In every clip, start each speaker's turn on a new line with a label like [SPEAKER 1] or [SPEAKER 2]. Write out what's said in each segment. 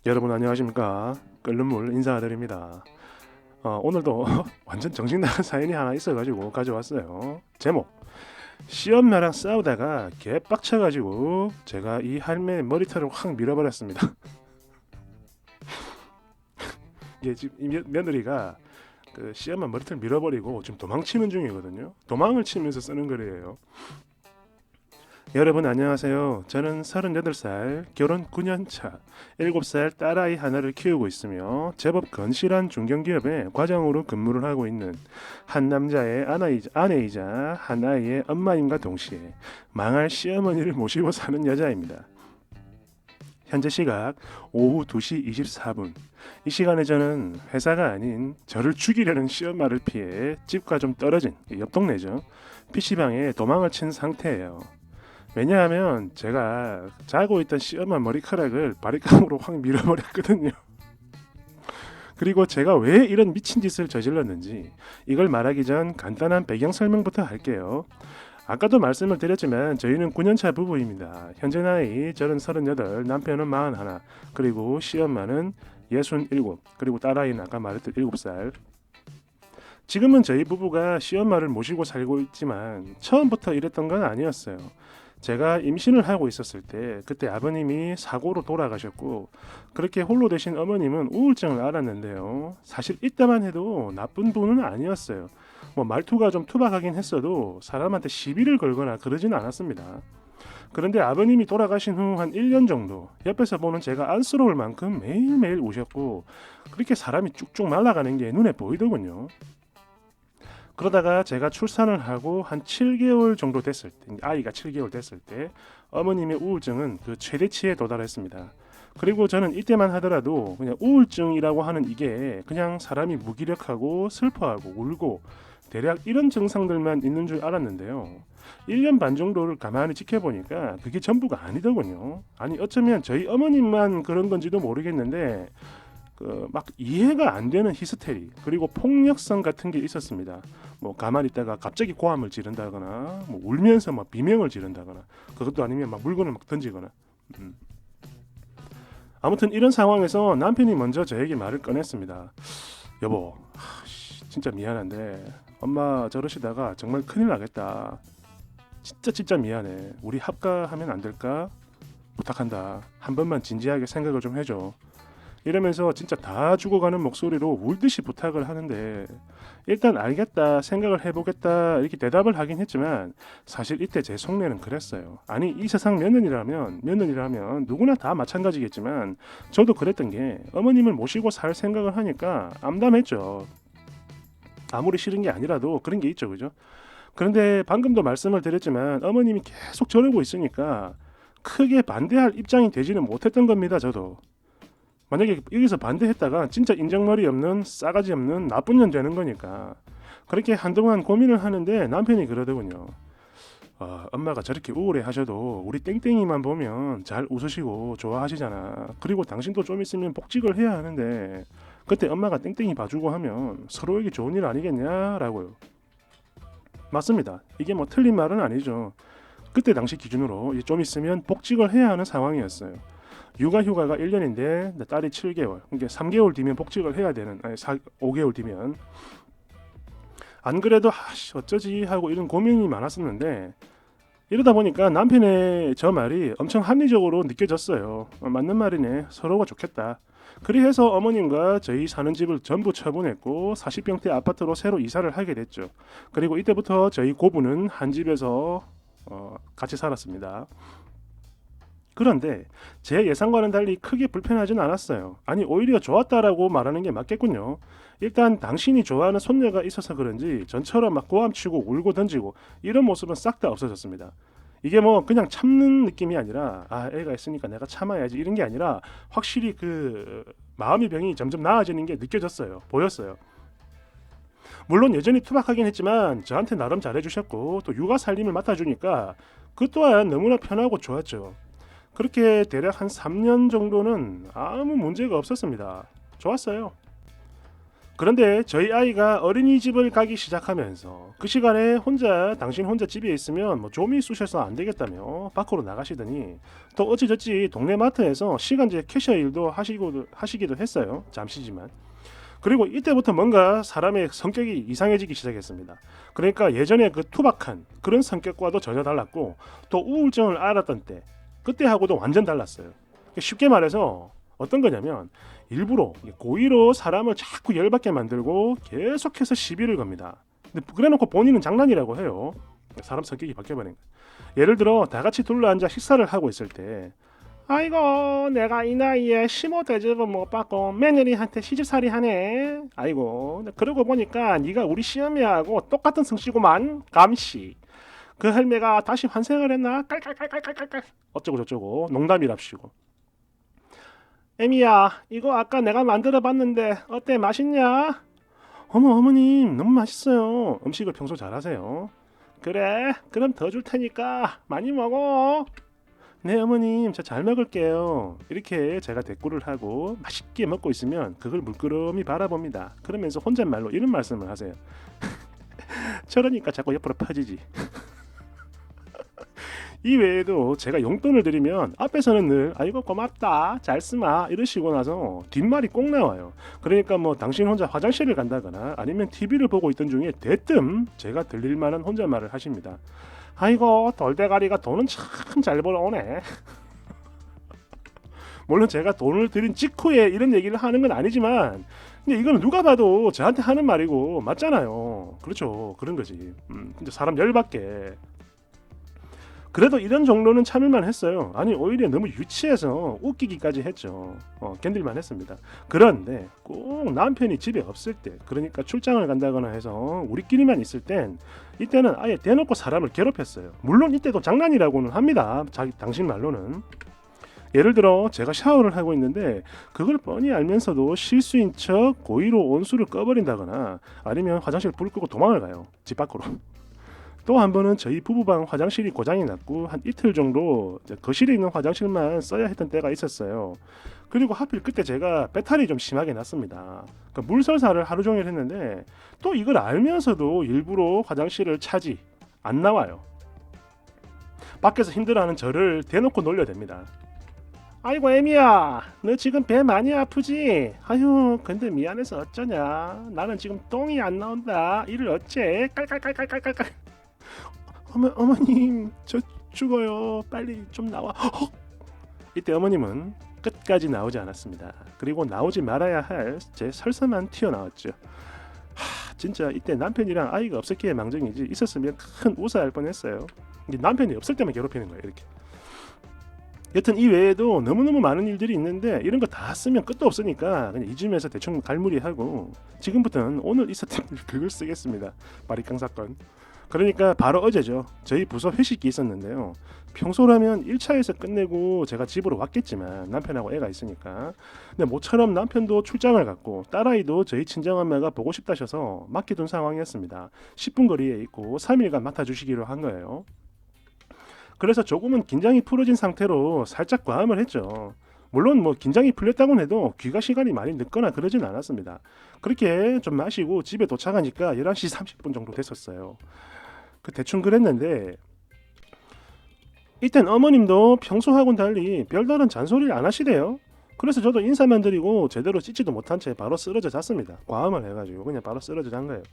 [SPEAKER 1] 여러분 안녕하십니까? 끓는 물 인사드립니다. 오늘도 완전 정신 나간 사연이 하나 있어가지고 가져왔어요. 제목: 시엄마랑 싸우다가 개 빡쳐가지고 제가 이 할매 머리털을 확 밀어버렸습니다. 이게 지금 이 며느리가 그 시엄마 머리털 밀어버리고 지금 도망치는 중이거든요. 도망을 치면서 쓰는 글이에요. 여러분 안녕하세요. 저는 38살, 결혼 9년 차, 7살 딸아이 하나를 키우고 있으며 제법 건실한 중견기업에 과장으로 근무를 하고 있는 한 남자의 아내이자 한 아이의 엄마임과 동시에 망할 시어머니를 모시고 사는 여자입니다. 현재 시각 오후 2시 24분. 이 시간에 저는 회사가 아닌 저를 죽이려는 시엄마를 피해 집과 좀 떨어진 옆 동네죠. PC방에 도망을 친 상태예요. 왜냐하면 제가 자고 있던 시엄마 머리카락을 바리깡으로 확 밀어버렸거든요. 그리고 제가 왜 이런 미친 짓을 저질렀는지 이걸 말하기 전 간단한 배경 설명부터 할게요. 아까도 말씀을 드렸지만 저희는 9년차 부부입니다. 현재 나이 저는 38, 남편은 41, 그리고 시엄마는 67, 그리고 딸아이는 아까 말했던 7살. 지금은 저희 부부가 시엄마를 모시고 살고 있지만 처음부터 이랬던 건 아니었어요. 제가 임신을 하고 있었을 때 그때 아버님이 사고로 돌아가셨고 그렇게 홀로 되신 어머님은 우울증을 앓았는데요. 사실 이때만 해도 나쁜 분은 아니었어요. 뭐 말투가 좀 투박하긴 했어도 사람한테 시비를 걸거나 그러진 않았습니다. 그런데 아버님이 돌아가신 후 한 1년 정도 옆에서 보는 제가 안쓰러울 만큼 매일매일 우셨고 그렇게 사람이 쭉쭉 말라가는 게 눈에 보이더군요. 그러다가 제가 출산을 하고 한 7개월 정도 됐을 때, 아이가 7개월 됐을 때 어머님의 우울증은 그 최대치에 도달했습니다. 그리고 저는 이때만 하더라도 그냥 우울증이라고 하는 이게 그냥 사람이 무기력하고 슬퍼하고 울고 대략 이런 증상들만 있는 줄 알았는데요. 1년 반 정도를 가만히 지켜보니까 그게 전부가 아니더군요. 아니 어쩌면 저희 어머님만 그런 건지도 모르겠는데 막 이해가 안 되는 히스테리 그리고 폭력성 같은 게 있었습니다. 뭐 가만히 있다가 갑자기 고함을 지른다거나 뭐 울면서 막 비명을 지른다거나 그것도 아니면 막 물건을 막 던지거나 아무튼 이런 상황에서 남편이 먼저 저에게 말을 꺼냈습니다. 여보, 진짜 미안한데 엄마 저러시다가 정말 큰일 나겠다. 진짜 미안해. 우리 합가하면 안 될까? 부탁한다. 한 번만 진지하게 생각을 좀 해줘. 이러면서 진짜 다 죽어가는 목소리로 울듯이 부탁을 하는데 일단 알겠다 생각을 해보겠다 이렇게 대답을 하긴 했지만 사실 이때 제 속내는 그랬어요. 아니 이 세상 며느리라면 누구나 다 마찬가지겠지만 저도 그랬던 게 어머님을 모시고 살 생각을 하니까 암담했죠. 아무리 싫은 게 아니라도 그런 게 있죠, 그죠? 그런데 방금도 말씀을 드렸지만 어머님이 계속 저러고 있으니까 크게 반대할 입장이 되지는 못했던 겁니다, 저도. 만약에 여기서 반대했다가 진짜 인정머리 없는 싸가지 없는 나쁜 년 되는 거니까 그렇게 한동안 고민을 하는데 남편이 그러더군요. 엄마가 저렇게 우울해 하셔도 우리 땡땡이만 보면 잘 웃으시고 좋아하시잖아. 그리고 당신도 좀 있으면 복직을 해야 하는데 그때 엄마가 땡땡이 봐주고 하면 서로에게 좋은 일 아니겠냐라고요. 맞습니다. 이게 뭐 틀린 말은 아니죠. 그때 당시 기준으로 좀 있으면 복직을 해야 하는 상황이었어요. 육아 휴가가 1년인데 딸이 7개월, 그러니까 3개월 뒤면 복직을 해야 되는, 5개월 뒤면 안 그래도 어쩌지 하고 이런 고민이 많았었는데 이러다 보니까 남편의 저 말이 엄청 합리적으로 느껴졌어요. 맞는 말이네. 서로가 좋겠다. 그리해서 어머님과 저희 사는 집을 전부 처분했고 40평대 아파트로 새로 이사를 하게 됐죠. 그리고 이때부터 저희 고부는 한 집에서 같이 살았습니다. 그런데 제 예상과는 달리 크게 불편하진 않았어요. 아니 오히려 좋았다라고 말하는 게 맞겠군요. 일단 당신이 좋아하는 손녀가 있어서 그런지 전처럼 막 고함치고 울고 던지고 이런 모습은 싹 다 없어졌습니다. 이게 뭐 그냥 참는 느낌이 아니라 애가 있으니까 내가 참아야지 이런 게 아니라 확실히 그 마음의 병이 점점 나아지는 게 느껴졌어요. 보였어요. 물론 여전히 투박하긴 했지만 저한테 나름 잘해주셨고 또 육아 살림을 맡아주니까 그 또한 너무나 편하고 좋았죠. 그렇게 대략 한 3년 정도는 아무 문제가 없었습니다. 좋았어요. 그런데 저희 아이가 어린이집을 가기 시작하면서 그 시간에 당신 혼자 집에 있으면 뭐 좀이 쑤셔서 안 되겠다며 밖으로 나가시더니 또 어찌저찌 동네 마트에서 시간제 캐셔 일도 하시기도 했어요. 잠시지만. 그리고 이때부터 뭔가 사람의 성격이 이상해지기 시작했습니다. 그러니까 예전에 그 투박한 그런 성격과도 전혀 달랐고 또 우울증을 앓았던 때 그때하고도 완전 달랐어요. 쉽게 말해서 어떤 거냐면 일부러 고의로 사람을 자꾸 열받게 만들고 계속해서 시비를 겁니다. 근데 그래놓고 본인은 장난이라고 해요. 사람 성격이 바뀌어버린 거예요. 예를 들어 다 같이 둘러앉아 식사를 하고 있을 때 아이고 내가 이 나이에 시모 대접은 못 받고 며느리한테 시집살이 하네. 아이고 그러고 보니까 네가 우리 시어머니하고 똑같은 성씨구만. 감시. 그 할매가 다시 환생을 했나? 깔깔깔깔깔깔 어쩌고 저쩌고 농담이랍시고. 에미야 이거 아까 내가 만들어 봤는데 어때 맛있냐? 어머 어머님 너무 맛있어요. 음식을 평소 잘하세요. 그래 그럼 더 줄 테니까 많이 먹어. 네 어머님 저 잘 먹을게요. 이렇게 제가 대꾸를 하고 맛있게 먹고 있으면 그걸 물끄러미 바라봅니다. 그러면서 혼잣말로 이런 말씀을 하세요. 저러니까 자꾸 옆으로 퍼지지. 이 외에도 제가 용돈을 드리면 앞에서는 늘 아이고 고맙다 잘 쓰마 이러시고 나서 뒷말이 꼭 나와요. 그러니까 뭐 당신 혼자 화장실을 간다거나 아니면 TV를 보고 있던 중에 대뜸 제가 들릴 만한 혼잣말을 하십니다. 아이고 돌대가리가 돈은 참 잘 벌어오네. 물론 제가 돈을 드린 직후에 이런 얘기를 하는 건 아니지만 근데 이거는 누가 봐도 저한테 하는 말이고 맞잖아요. 그렇죠. 그런 거지. 근데 사람 열받게 그래도 이런 정도는 참을만 했어요. 아니 오히려 너무 유치해서 웃기기까지 했죠. 견딜만 했습니다. 그런데 꼭 남편이 집에 없을 때 그러니까 출장을 간다거나 해서 우리끼리만 있을 땐 이때는 아예 대놓고 사람을 괴롭혔어요. 물론 이때도 장난이라고는 합니다. 당신 말로는. 예를 들어 제가 샤워를 하고 있는데 그걸 뻔히 알면서도 실수인 척 고의로 온수를 꺼버린다거나 아니면 화장실 불 끄고 도망을 가요. 집 밖으로. 또 한 번은 저희 부부방 화장실이 고장이 났고 한 이틀 정도 거실에 있는 화장실만 써야 했던 때가 있었어요. 그리고 하필 그때 제가 배탈이 좀 심하게 났습니다. 그러니까 물설사를 하루 종일 했는데 또 이걸 알면서도 일부러 화장실을 차지 안 나와요. 밖에서 힘들어하는 저를 대놓고 놀려댑니다. 아이고 애미야 너 지금 배 많이 아프지? 아유 근데 미안해서 어쩌냐 나는 지금 똥이 안 나온다 이를 어째 깔깔깔깔깔깔 어머님 저 죽어요 빨리 좀 나와. 이때 어머님은 끝까지 나오지 않았습니다. 그리고 나오지 말아야 할 제 설사만 튀어나왔죠. 진짜 이때 남편이랑 아이가 없었기에 망정이지 있었으면 큰 우사할 뻔했어요. 남편이 없을 때만 괴롭히는 거예요 이렇게. 여튼 이 외에도 너무너무 많은 일들이 있는데 이런 거 다 쓰면 끝도 없으니까 그냥 이쯤에서 대충 갈무리하고 지금부터는 오늘 있었던 일 그걸 쓰겠습니다. 바리깡 사건. 그러니까 바로 어제죠. 저희 부서 회식이 있었는데요. 평소라면 1차에서 끝내고 제가 집으로 왔겠지만 남편하고 애가 있으니까 근데 모처럼 남편도 출장을 갔고 딸아이도 저희 친정엄마가 보고 싶다셔서 맡겨둔 상황이었습니다. 10분 거리에 있고 3일간 맡아주시기로 한 거예요. 그래서 조금은 긴장이 풀어진 상태로 살짝 과음을 했죠. 물론 뭐 긴장이 풀렸다고는 해도 귀가 시간이 많이 늦거나 그러진 않았습니다. 그렇게 좀 마시고 집에 도착하니까 11시 30분 정도 됐었어요. 대충 그랬는데 이땐 어머님도 평소하고는 달리 별다른 잔소리를 안 하시대요. 그래서 저도 인사만 드리고 제대로 씻지도 못한 채 바로 쓰러져 잤습니다. 과음을 해가지고 그냥 바로 쓰러져 잔 거예요.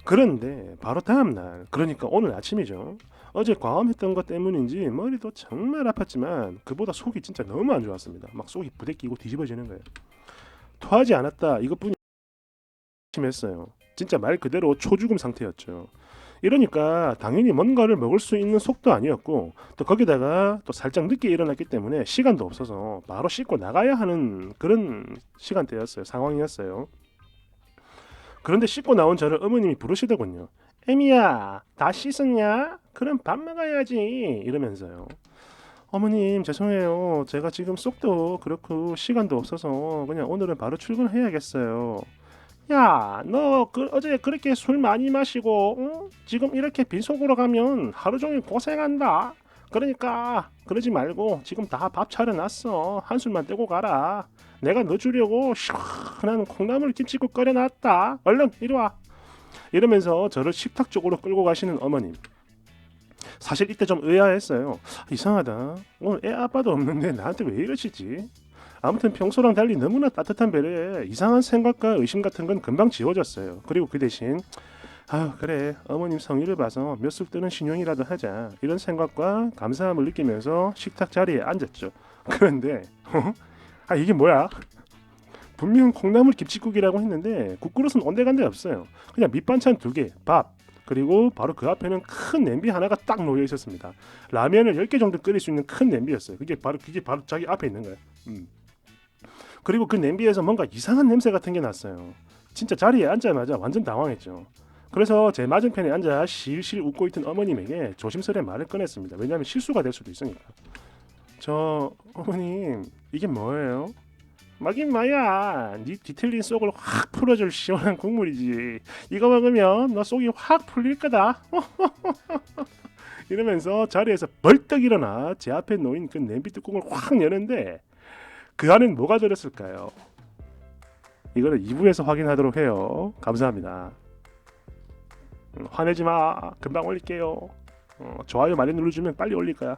[SPEAKER 1] 그런데 바로 다음날 그러니까 오늘 아침이죠. 어제 과음했던 것 때문인지 머리도 정말 아팠지만 그보다 속이 진짜 너무 안 좋았습니다. 막 속이 부대끼고 뒤집어지는 거예요. 토하지 않았다 이것뿐이 심했어요. 진짜 말 그대로 초죽음 상태였죠. 이러니까 당연히 뭔가를 먹을 수 있는 속도 아니었고 또 거기다가 또 살짝 늦게 일어났기 때문에 시간도 없어서 바로 씻고 나가야 하는 그런 시간대였어요. 상황이었어요. 그런데 씻고 나온 저를 어머님이 부르시더군요. 애미야 다 씻었냐? 그럼 밥 먹어야지 이러면서요. 어머님 죄송해요. 제가 지금 속도 그렇고 시간도 없어서 그냥 오늘은 바로 출근해야겠어요. 야, 너 어제 그렇게 술 많이 마시고 응? 지금 이렇게 빈속으로 가면 하루 종일 고생한다. 그러니까 그러지 말고 지금 다 밥 차려놨어. 한술만 떼고 가라. 내가 너 주려고 시원한 콩나물 김치국 끓여놨다. 얼른 이리 와. 이러면서 저를 식탁 쪽으로 끌고 가시는 어머님. 사실 이때 좀 의아했어요. 이상하다. 오늘 애 아빠도 없는데 나한테 왜 이러시지? 아무튼 평소랑 달리 너무나 따뜻한 배려에 이상한 생각과 의심 같은 건 금방 지워졌어요. 그리고 그 대신 그래 어머님 성의를 봐서 몇 술 뜨는 신용이라도 하자 이런 생각과 감사함을 느끼면서 식탁 자리에 앉았죠. 그런데 이게 뭐야? 분명 콩나물 김치국이라고 했는데 국그릇은 온데간데 없어요. 그냥 밑반찬 2개, 밥, 그리고 바로 그 앞에는 큰 냄비 하나가 딱 놓여 있었습니다. 라면을 10개 정도 끓일 수 있는 큰 냄비였어요. 그게 바로 자기 앞에 있는 거예요. 그리고 그 냄비에서 뭔가 이상한 냄새 같은 게 났어요. 진짜 자리에 앉자마자 완전 당황했죠. 그래서 제 맞은편에 앉아 실실 웃고 있던 어머님에게 조심스레 말을 꺼냈습니다. 왜냐하면 실수가 될 수도 있으니까. 저 어머님 이게 뭐예요? 막인 마야 네 뒤틀린 속을 확 풀어줄 시원한 국물이지. 이거 먹으면 너 속이 확 풀릴 거다. 이러면서 자리에서 벌떡 일어나 제 앞에 놓인 그 냄비 뚜껑을 확 여는데 그 안엔 뭐가 들었을까요? 이거는 2부에서 확인하도록 해요. 감사합니다. 화내지 마. 금방 올릴게요. 좋아요 많이 눌러주면 빨리 올릴 거야.